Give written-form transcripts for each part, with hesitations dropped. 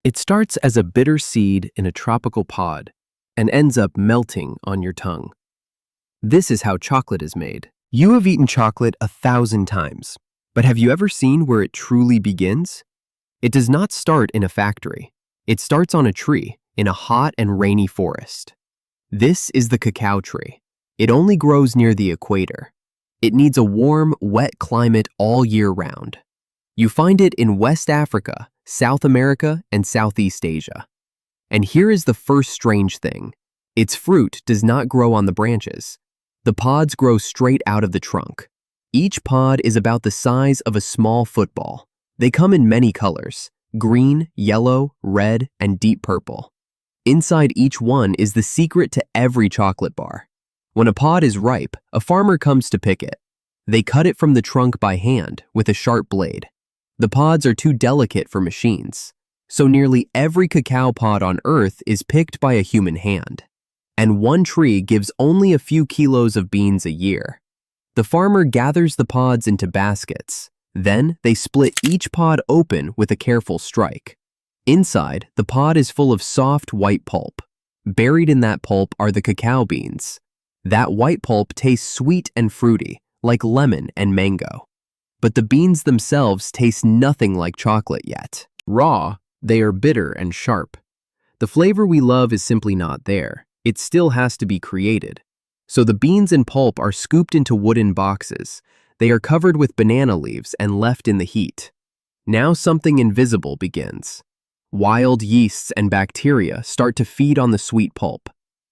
It starts as a bitter seed in a tropical pod and ends up melting on your tongue. This is how chocolate is made. You have eaten chocolate 1,000 times, but have you ever seen where it truly begins? It does not start in a factory. It starts on a tree in a hot and rainy forest. This is the cacao tree. It only grows near the equator. It needs a warm, wet climate all year round. You find it in West Africa, South America, and Southeast Asia. And here is the first strange thing. Its fruit does not grow on the branches. The pods grow straight out of the trunk. Each pod is about the size of a small football. They come in many colors: green, yellow, red, and deep purple. Inside each one is the secret to every chocolate bar. When a pod is ripe, a farmer comes to pick it. They cut it from the trunk by hand with a sharp blade. The pods are too delicate for machines, so nearly every cacao pod on Earth is picked by a human hand. And one tree gives only a few kilos of beans a year. The farmer gathers the pods into baskets. Then they split each pod open with a careful strike. Inside, the pod is full of soft white pulp. Buried in that pulp are the cacao beans. That white pulp tastes sweet and fruity, like lemon and mango. But the beans themselves taste nothing like chocolate yet. Raw, they are bitter and sharp. The flavor we love is simply not there. It still has to be created. So the beans and pulp are scooped into wooden boxes. They are covered with banana leaves and left in the heat. Now something invisible begins. Wild yeasts and bacteria start to feed on the sweet pulp.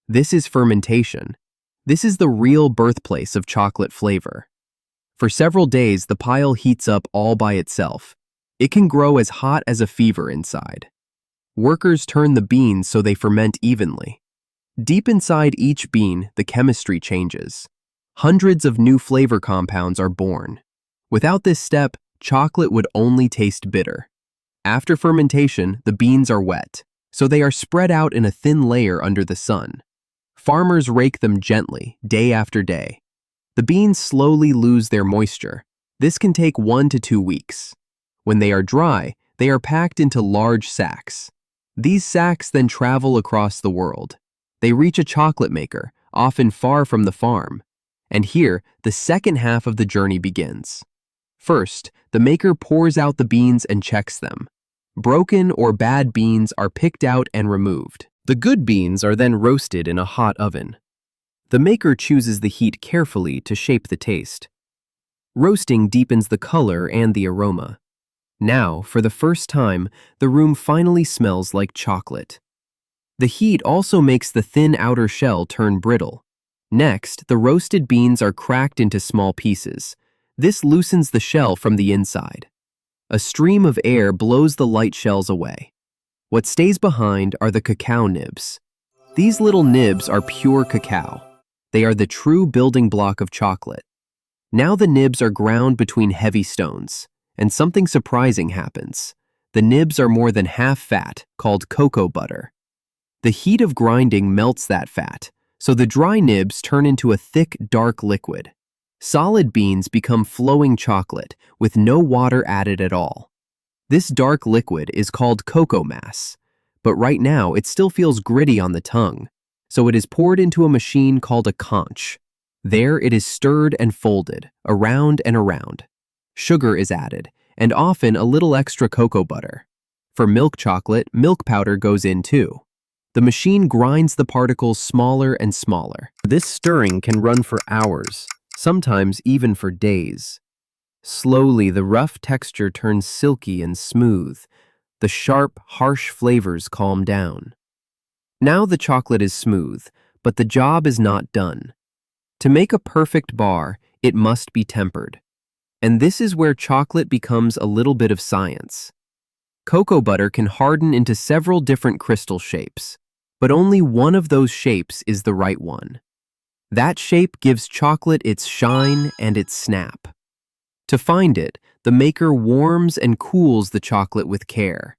This is fermentation. This is the real birthplace of chocolate flavor. For several days, the pile heats up all by itself. It can grow as hot as a fever inside. Workers turn the beans so they ferment evenly. Deep inside each bean, the chemistry changes. Hundreds of new flavor compounds are born. Without this step, chocolate would only taste bitter. After fermentation, the beans are wet, so they are spread out in a thin layer under the sun. Farmers rake them gently, day after day. The beans slowly lose their moisture. This can take 1 to 2 weeks. When they are dry, they are packed into large sacks. These sacks then travel across the world. They reach a chocolate maker, often far from the farm. And here, the second half of the journey begins. First, the maker pours out the beans and checks them. Broken or bad beans are picked out and removed. The good beans are then roasted in a hot oven. The maker chooses the heat carefully to shape the taste. Roasting deepens the color and the aroma. Now, for the first time, the room finally smells like chocolate. The heat also makes the thin outer shell turn brittle. Next, the roasted beans are cracked into small pieces. This loosens the shell from the inside. A stream of air blows the light shells away. What stays behind are the cacao nibs. These little nibs are pure cacao. They are the true building block of chocolate. Now the nibs are ground between heavy stones, and something surprising happens. The nibs are more than half fat, called cocoa butter. The heat of grinding melts that fat, so the dry nibs turn into a thick, dark liquid. Solid beans become flowing chocolate with no water added at all. This dark liquid is called cocoa mass, but right now it still feels gritty on the tongue, so it is poured into a machine called a conch. There it is stirred and folded, around and around. Sugar is added, and often a little extra cocoa butter. For milk chocolate, milk powder goes in too. The machine grinds the particles smaller and smaller. This stirring can run for hours, sometimes even for days. Slowly, the rough texture turns silky and smooth. The sharp, harsh flavors calm down. Now the chocolate is smooth, but the job is not done. To make a perfect bar, it must be tempered. And this is where chocolate becomes a little bit of science. Cocoa butter can harden into several different crystal shapes, but only one of those shapes is the right one. That shape gives chocolate its shine and its snap. To find it, the maker warms and cools the chocolate with care.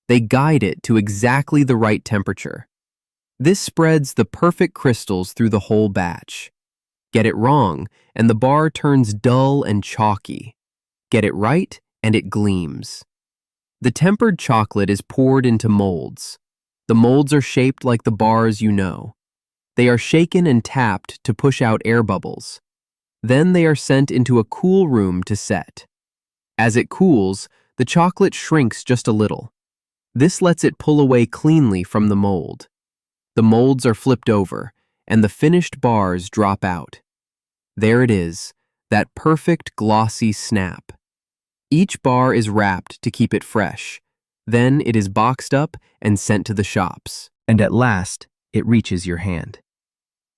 They guide it to exactly the right temperature. This spreads the perfect crystals through the whole batch. Get it wrong, and the bar turns dull and chalky. Get it right, and it gleams. The tempered chocolate is poured into molds. The molds are shaped like the bars you know. They are shaken and tapped to push out air bubbles. Then they are sent into a cool room to set. As it cools, the chocolate shrinks just a little. This lets it pull away cleanly from the mold. The molds are flipped over, and the finished bars drop out. There it is, that perfect glossy snap. Each bar is wrapped to keep it fresh. Then it is boxed up and sent to the shops. And at last, it reaches your hand.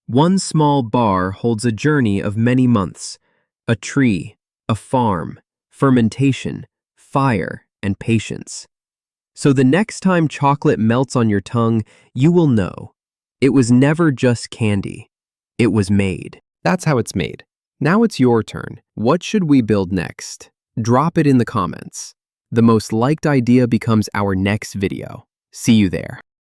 One small bar holds a journey of many months, a tree, a farm, fermentation, fire, and patience. So the next time chocolate melts on your tongue, you will know. It was never just candy. It was made. That's how it's made. Now it's your turn. What should we build next? Drop it in the comments. The most liked idea becomes our next video. See you there.